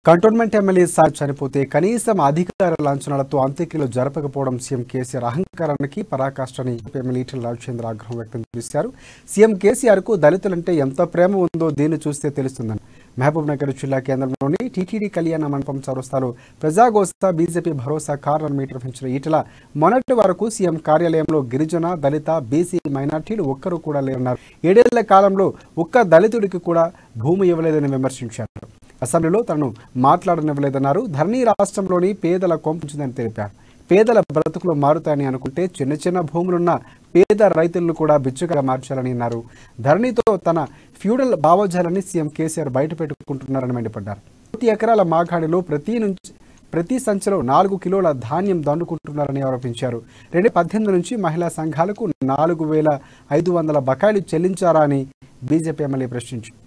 Cantonment MLA Sai చనిపోతే కనీసం అధికార లాంఛనాలతో అంత్యక్రియలు జరపకపోవడం సీఎం కేసీఆర్ అహంకారానికి పరాకాష్ఠని ఎమ్మెల్యే ఈటెల రాజేంద్ర ఆగ్రహం వ్యక్తం చేశారు. సీఎం కేసీఆర్ కు దళితులంటే ఎంత ప్రేమ ఉందో దీన్ని చూస్తే తెలుస్తుందని మహబూబ్ నగర్ జిల్లా కేంద్రంలోని టీటీడీ కళ్యాణ మండపం చౌరస్తాలో ప్రజాగోష్ఠి బీజేపీ భరోసా కార్నర్ మీట్ నిర్వహించిన ఈటెల మొన్నటి వరకు సీఎం కార్యాలయంలో గిరిజన, దళిత, బీసీ, మైనార్టీలు ఒక్కరు కూడా లేరన్నారు. 7 ఏళ్ల కాలంలో ఒక్క దళితుడికి కూడా భూమి ఇవ్వలేదని విమర్శించారు. అసెంబ్లీలో తనను మాట్లాడనివ్వలేదన్నారు. ధరణి రాష్ట్రంలోని పేదల కొంపుంచిందని తెలిపారు. పేదల బ్రతుకులు మారుతాయని అనుకుంటే చిన్న చిన్న భూములున్న పేద రైతులను కూడా బిచ్చుగా మార్చాలని అన్నారు. ధరణితో తన ఫ్యూడల్ భావోజాలని సీఎం కేసీఆర్ బయటపెట్టుకుంటున్నారని మండిపడ్డారు. 1 ఎకరాల మాగాడిలో ప్రతి సంచిలో 4 కిలోల ధాన్యం దండుకుంటున్నారని ఆరోపించారు. 2018 నుంచి మహిళా సంఘాలకు 4,500 బకాయిలు చెల్లించారా అని బీజేపీ ఎమ్మెల్యే ప్రశ్నించారు.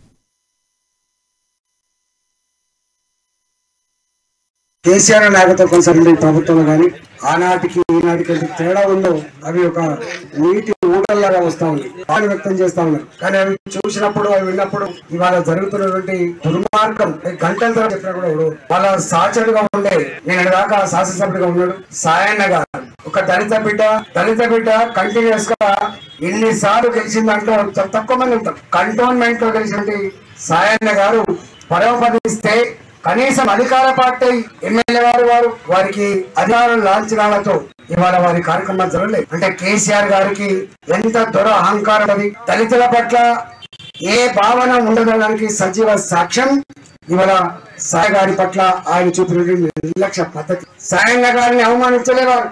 కేసీఆర్ నాయకత్వం కొనసాగింది ప్రభుత్వంలో కానీ ఆనాటికి ఈనాటికి ఎంత తేడా ఉందో అవి ఒక నీటి ఊడల్లాగా వస్తా ఉంది. వాళ్ళు వ్యక్తం చేస్తా ఉన్నారు. కానీ అవి చూసినప్పుడు అవి విన్నప్పుడు ఇవాళ జరుగుతున్నటువంటి దుర్మార్గం గంటల తరబడి చెప్పినా కూడా వాళ్ళ సహచరుడుగా ఉండే నేను దాకా శాసనసభ్యుడిగా ఉన్నాడు సాయన్న గారు. ఒక దళిత బిడ్డ కంటిన్యూస్ గా ఎన్నిసార్లు గెలిచిందంటూ తక్కువ మంది ఉంటారు. కంటోన్మెంట్ లో గెలిచినటువంటి సాయన్న గారు పరోపదిస్తే కనీసం అధికార పార్టీ ఎమ్మెల్యే వారికి అధికార లాంఛనాలతో ఇవాళ వారి కార్యక్రమాలు జరగలేదు. అంటే కేసీఆర్ గారికి ఎంత దొర అహంకారం అది దళితుల పట్ల ఏ భావన ఉండడానికి సజీవ సాక్ష్యం ఇవాళ సాయి గారి పట్ల ఆయన చూపినటువంటి నిర్లక్ష్య పద్ధతి. సాయన్న గారిని అవమానించలేవారు.